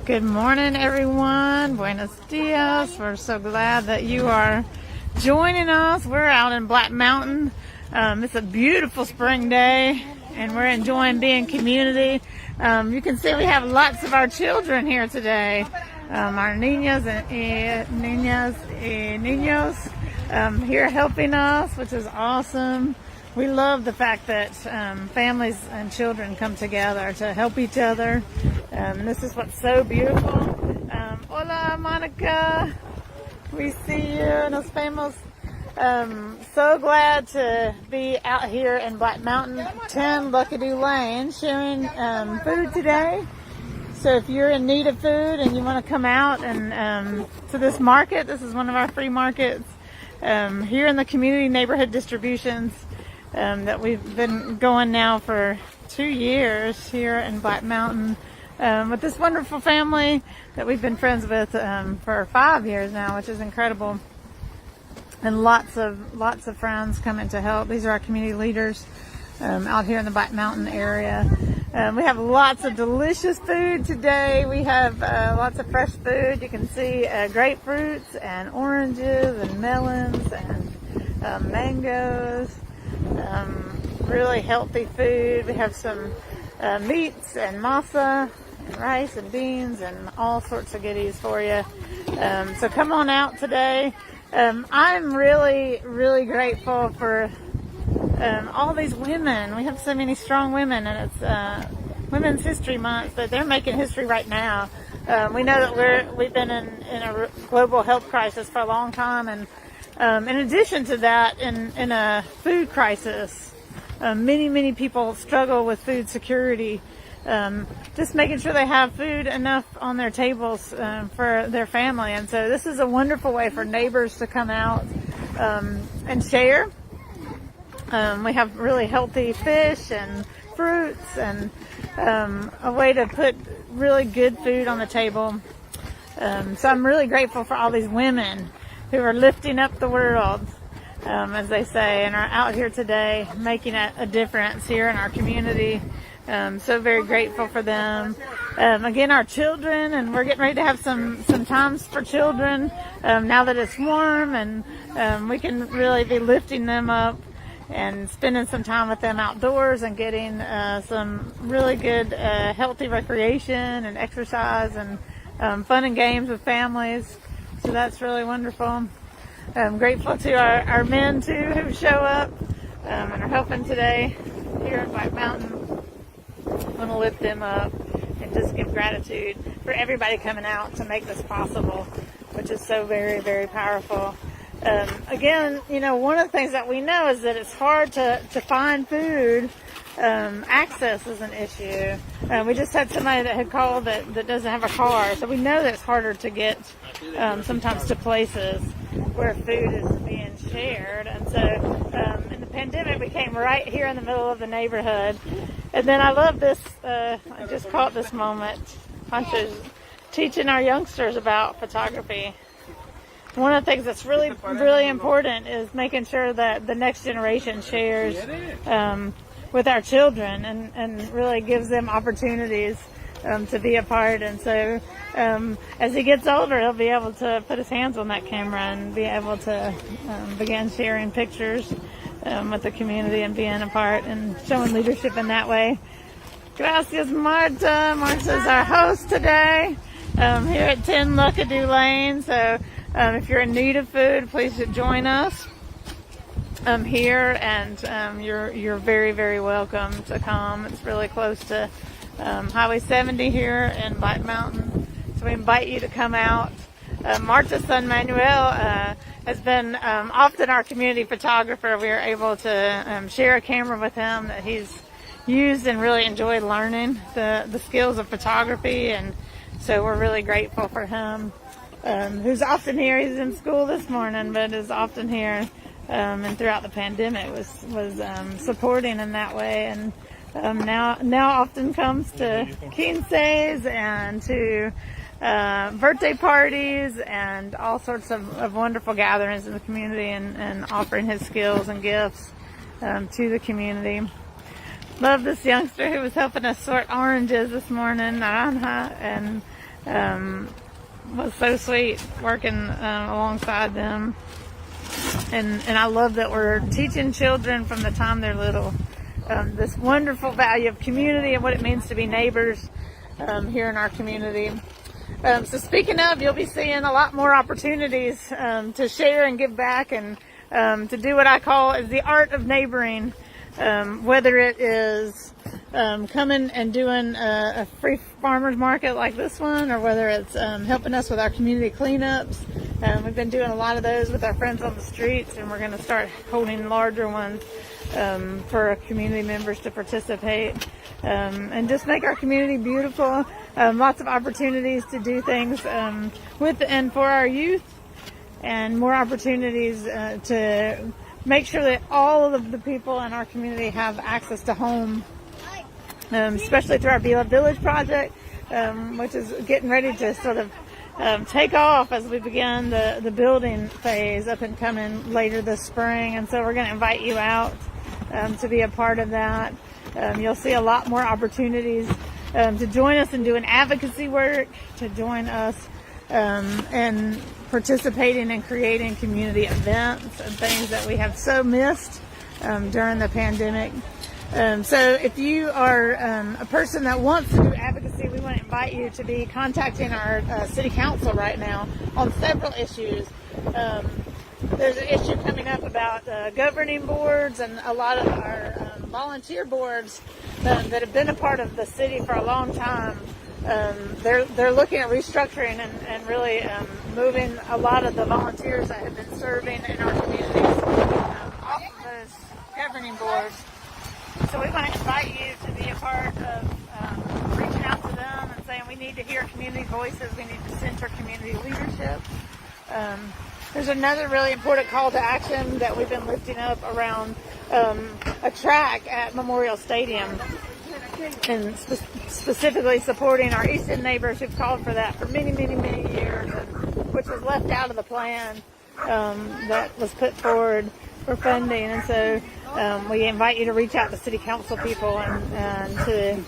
Good morning, everyone. Buenos dias. We're so glad that you are joining us. We're out in Black Mountain. It's a beautiful spring day, and we're enjoying being community. You can see we have lots of our children here today. Our niñas and niños here helping us, which is awesome. We love the fact that families and children come together to help each other. This is what's so beautiful. Hola, Monica. We see you, Nos vemos. So glad to be out here in Black Mountain, 10 Luckadoo Lane, sharing food today. So if you're in need of food and you want to come out and to this market, this is one of our free markets here in the community neighborhood distributions that we've been going now for 2 years here in Black Mountain with this wonderful family that we've been friends with for 5 years now, which is incredible. And lots of friends coming to help. These are our community leaders out here in the Black Mountain area. We have lots of delicious food today. We have lots of fresh food. You can see grapefruits and oranges and melons and mangoes. Really healthy food. We have some meats and masa and rice and beans and all sorts of goodies for you. So come on out today. I'm really grateful for all these women. We have so many strong women, and it's Women's History Month, but they're making history right now. We know that we've been in a global health crisis for a long time, and in addition to that, in a food crisis, many people struggle with food security. Just making sure they have food enough on their tables for their family. And so this is a wonderful way for neighbors to come out and share. We have really healthy fish and fruits and a way to put really good food on the table. So I'm really grateful for all these women who are lifting up the world, as they say, and are out here today making a difference here in our community. So very grateful for them. Again, our children, and we're getting ready to have some times for children now that it's warm, and we can really be lifting them up and spending some time with them outdoors and getting some really good healthy recreation and exercise and fun and games with families. So that's really wonderful. I'm grateful to our men too who show up and are helping today here in Black Mountain. I want to lift them up and just give gratitude for everybody coming out to make this possible, which is so very powerful. Again, one of the things that we know is that it's hard to find food. Access is an issue. We just had somebody that had called that doesn't have a car, so we know that it's harder to get sometimes to places where food is being shared. And so in the pandemic, we came right here in the middle of the neighborhood. And then I love this, I just caught this moment, Pancho's teaching our youngsters about photography. One of the things that's really important is making sure that the next generation shares with our children and really gives them opportunities to be a part. And so as he gets older, he'll be able to put his hands on that camera and be able to begin sharing pictures with the community and being a part and showing leadership in that way. Gracias, Marta. Marta's our host today here at 10 Luckadoo Lane. So if you're in need of food, please join us here, and you're very welcome to come. It's really close to Highway 70 here in Black Mountain, so we invite you to come out. Marta's son Manuel has been often our community photographer. We are able to share a camera with him that he's used and really enjoyed learning the skills of photography, and so we're really grateful for him. Who's often here. He's in school this morning, but is often here, and throughout the pandemic was supporting in that way, and now often comes to quinces and to birthday parties and all sorts of wonderful gatherings in the community, and offering his skills and gifts to the community. love this youngster who was helping us sort oranges this morning, Naranja, and was so sweet working alongside them. And I love that we're teaching children from the time they're little this wonderful value of community and what it means to be neighbors here in our community. So speaking of, you'll be seeing a lot more opportunities to share and give back, and to do what I call is the art of neighboring, whether it is coming and doing a free farmers market like this one, or whether it's helping us with our community cleanups. We've been doing a lot of those with our friends on the streets, and we're going to start holding larger ones for our community members to participate, and just make our community beautiful. Lots of opportunities to do things with and for our youth, and more opportunities to make sure that all of the people in our community have access to home, especially through our Beloved Village project, which is getting ready to sort of take off as we begin the building phase up and coming later this spring. And so we're going to invite you out to be a part of that. You'll see a lot more opportunities to join us in doing advocacy work, to join us and participating in creating community events and things that we have so missed during the pandemic. So if you are a person that wants to do advocacy, we want to invite you to be contacting our city council right now on several issues. There's an issue coming up about governing boards, and a lot of our volunteer boards that have been a part of the city for a long time. They're looking at restructuring and really moving a lot of the volunteers that have been serving in our communities off of those governing boards. So we want to invite you to be a part of reaching out to them and saying we need to hear community voices, we need to center community leadership. There's another really important call to action that we've been lifting up around a track at Memorial Stadium, and specifically supporting our East End neighbors who've called for that for many, many, many years, which was left out of the plan that was put forward for funding. And so we invite you to reach out to city council people and to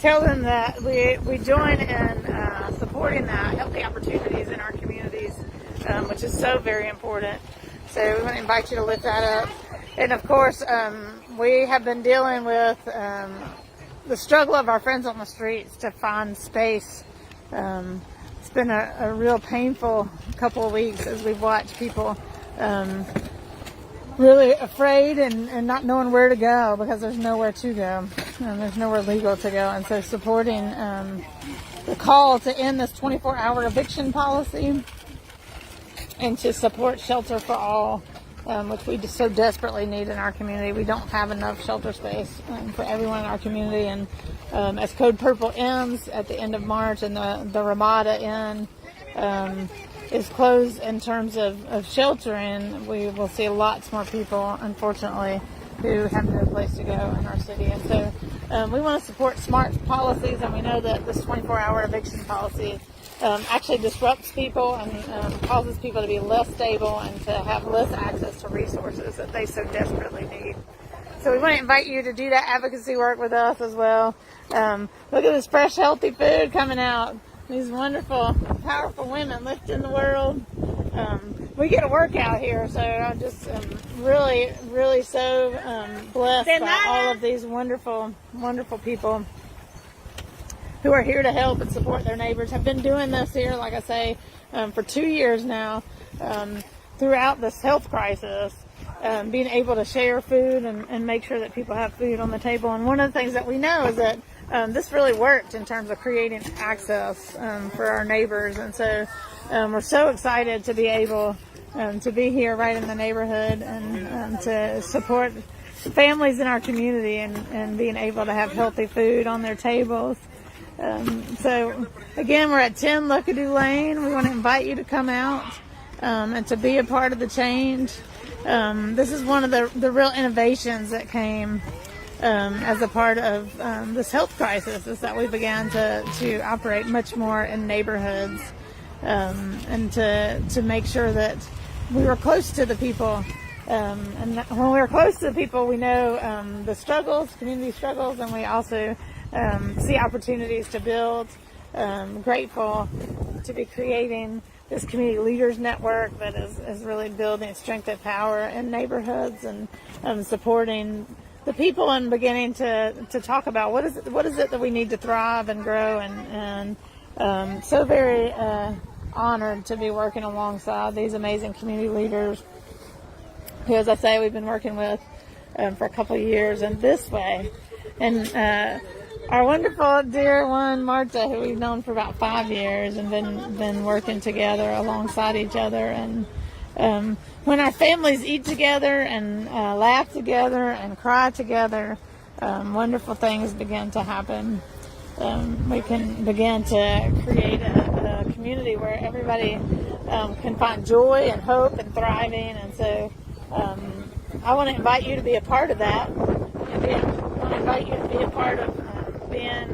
tell them that we join in supporting that, healthy opportunities in our communities, which is so very important. So we want to invite you to lift that up. And of course, we have been dealing with the struggle of our friends on the streets to find space. It's been a real painful couple of weeks as we've watched people really afraid and not knowing where to go because there's nowhere to go. There's nowhere legal to go. And so supporting the call to end this 24-hour eviction policy and to support shelter for all, which we just so desperately need in our community. We don't have enough shelter space for everyone in our community. And as Code Purple ends at the end of March, and the Ramada Inn is closed in terms of sheltering, we will see lots more people, unfortunately, who have no place to go in our city. And so we want to support smart policies, and we know that this 24-hour eviction policy actually disrupts people and causes people to be less stable and to have less access to resources that they so desperately need. So we want to invite you to do that advocacy work with us as well. Look at this fresh, healthy food coming out. These wonderful, powerful women lifting the world. We get a workout here, so I'm just really, really so blessed by all of these wonderful, wonderful people who are here to help and support their neighbors. Have been doing this here, like I say, for 2 years now, throughout this health crisis, being able to share food and make sure that people have food on the table. And one of the things that we know is that this really worked in terms of creating access for our neighbors. And so we're so excited to be able to be here right in the neighborhood and to support families in our community and being able to have healthy food on their tables. So again, we're at 10 Luckadoo Lane. We want to invite you to come out and to be a part of the change. This is one of the real innovations that came as a part of this health crisis, is that we began to operate much more in neighborhoods and to make sure that we were close to the people And when we're close to people, we know the struggles, community struggles, and we also see opportunities to build. Grateful to be creating this community leaders network that is really building strength and power in neighborhoods, and supporting the people and beginning to talk about what is it that we need to thrive and grow, and so very honored to be working alongside these amazing community leaders who, as I say, we've been working with for a couple of years in this way. And our wonderful dear one, Marta, who we've known for about 5 years and been working together alongside each other. And when our families eat together and laugh together and cry together, wonderful things begin to happen. We can begin to create a community where everybody can find joy and hope and thriving. And so I want to invite you to be a part of that. I want to invite you to be a part of being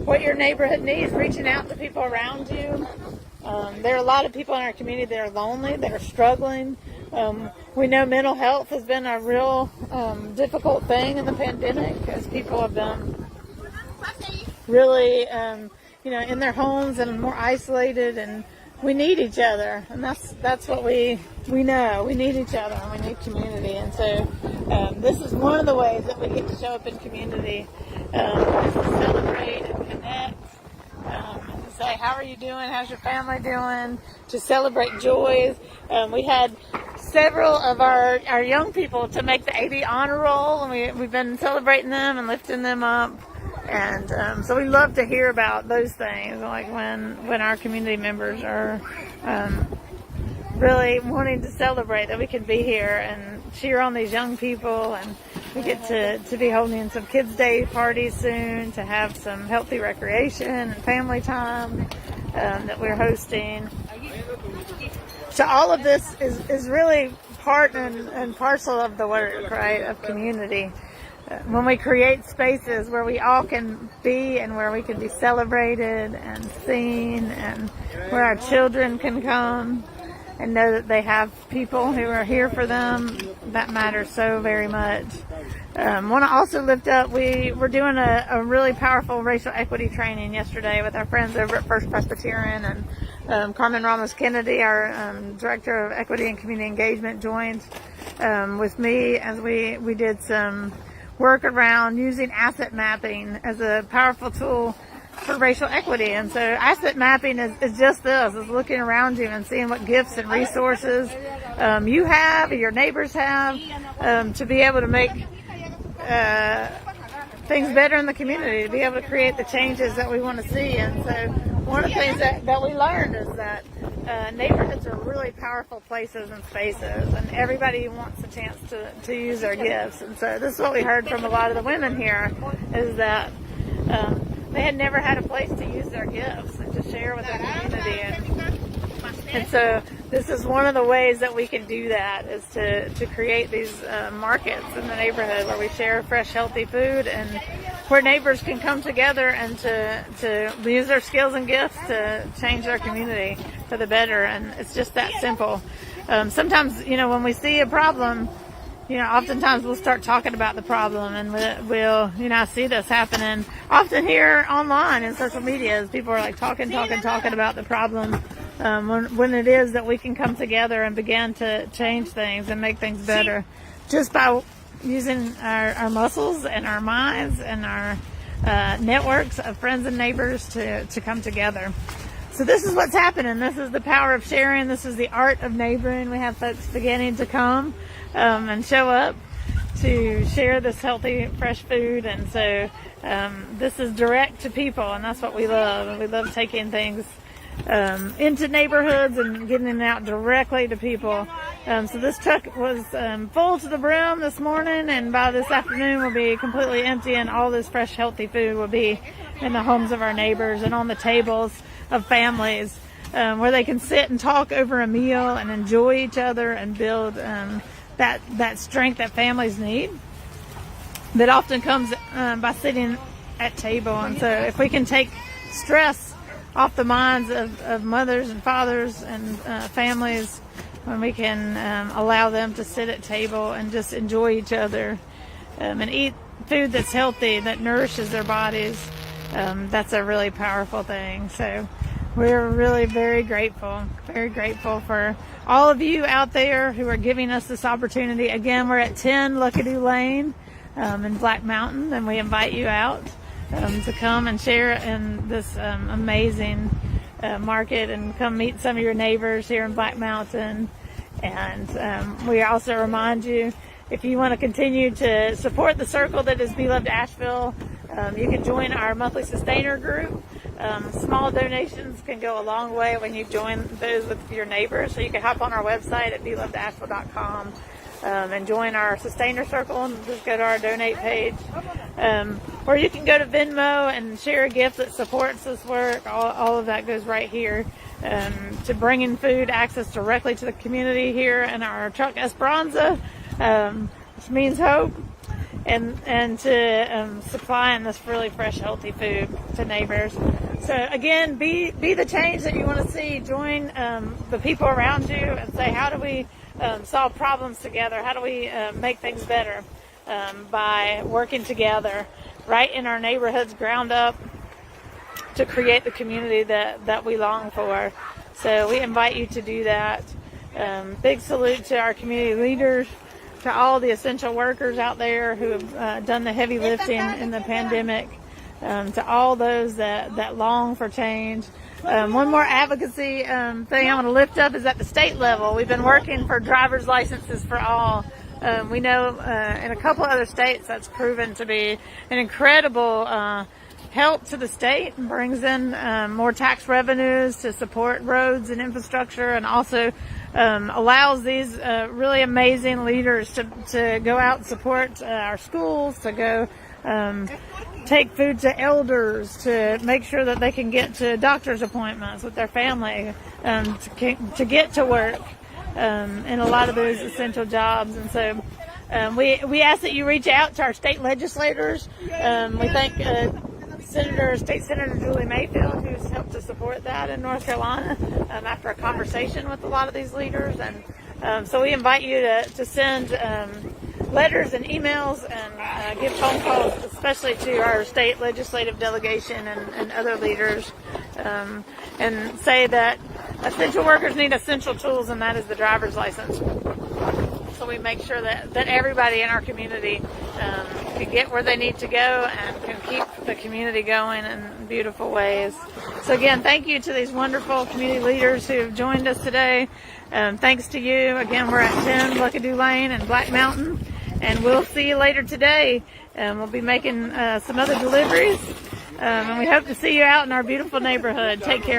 what your neighborhood needs, reaching out to people around you. There are a lot of people in our community that are lonely, that are struggling. We know mental health has been a real difficult thing in the pandemic, as people have been really, in their homes and more isolated, and we need each other, and that's what we know. We need each other, and we need community, and so this is one of the ways that we get to show up in community, to celebrate and connect, and to say, how are you doing? How's your family doing? To celebrate joys. We had several of our young people to make the 80 honor roll, and we've been celebrating them and lifting them up. And so we love to hear about those things, like when our community members are really wanting to celebrate that we can be here and cheer on these young people. And we get to be holding some kids' day parties soon, to have some healthy recreation and family time that we're hosting. So all of this is really part and parcel of the work, right, of community. When we create spaces where we all can be and where we can be celebrated and seen, and where our children can come and know that they have people who are here for them, that matters so very much. Want to also lift up, we were doing a really powerful racial equity training yesterday with our friends over at First Presbyterian, and Carmen Ramos Kennedy, our Director of Equity and Community Engagement, joined with me as we did some work around using asset mapping as a powerful tool for racial equity. And so asset mapping is just this, is looking around you and seeing what gifts and resources you have, or your neighbors have, to be able to make things better in the community, to be able to create the changes that we want to see. And so one of the things that we learned is that neighborhoods are really powerful places and spaces, and everybody wants a chance to use their gifts. And so this is what we heard from a lot of the women here, is that they had never had a place to use their gifts and to share with their community. And so this is one of the ways that we can do that, is to create these markets in the neighborhood where we share fresh, healthy food, and where neighbors can come together and to use their skills and gifts to change their community for the better. And it's just that simple. Sometimes, when we see a problem, oftentimes we'll start talking about the problem, and we'll I see this happening often here online in social media, as people are like talking about the problem, when it is that we can come together and begin to change things and make things better just by using our muscles and our minds and our networks of friends and neighbors to come together. So this is what's happening. This is the power of sharing. This is the art of neighboring. We have folks beginning to come and show up to share this healthy, fresh food. And so this is direct to people, and that's what we love. And we love taking things into neighborhoods and getting it out directly to people. So this truck was full to the brim this morning, and by this afternoon will be completely empty, and all this fresh, healthy food will be in the homes of our neighbors and on the tables of families, where they can sit and talk over a meal and enjoy each other and build that strength that families need, that often comes by sitting at table. And so if we can take stress off the minds of mothers and fathers and families when we can allow them to sit at table and just enjoy each other and eat food that's healthy, that nourishes their bodies. That's a really powerful thing. So we're really very grateful for all of you out there who are giving us this opportunity. Again, we're at 10 Luckadoo Lane in Black Mountain, and we invite you out to come and share in this amazing market and come meet some of your neighbors here in Black Mountain. And we also remind you, if you want to continue to support the circle that is Beloved Asheville, you can join our monthly sustainer group. Small donations can go a long way when you join those with your neighbors. So you can hop on our website at belovedasheville.com and join our sustainer circle, and just go to our donate page. Or you can go to Venmo and share a gift that supports this work. All of that goes right here to bringing food access directly to the community here in our truck Esperanza, which means hope. And to supplying this really fresh, healthy food to neighbors. So again, be the change that you want to see. Join the people around you and say, how do we solve problems together? How do we make things better by working together right in our neighborhoods, ground up, to create the community that we long for. So we invite you to do that. Big salute to our community leaders, to all the essential workers out there who have done the heavy lifting in the pandemic, to all those that long for change. One more advocacy thing I want to lift up is at the state level. We've been working for driver's licenses for all. We know in a couple other states that's proven to be an incredible help to the state, and brings in more tax revenues to support roads and infrastructure, and also allows these really amazing leaders to go out and support our schools, to go take food to elders, to make sure that they can get to doctor's appointments with their family, to get to work in a lot of those essential jobs. And so we ask that you reach out to our state legislators. We thank State Senator Julie Mayfield, who's helped to support that in North Carolina after a conversation with a lot of these leaders. And so we invite you to send letters and emails and give phone calls, especially to our state legislative delegation and other leaders, and say that essential workers need essential tools, and that is the driver's license. So we make sure that everybody in our community can get where they need to go and can keep the community going in beautiful ways. So again, thank you to these wonderful community leaders who have joined us today. Thanks to you. Again, we're at 10 Luckadoo Lane in Black Mountain, and we'll see you later today. We'll be making some other deliveries, and we hope to see you out in our beautiful neighborhood. Take care.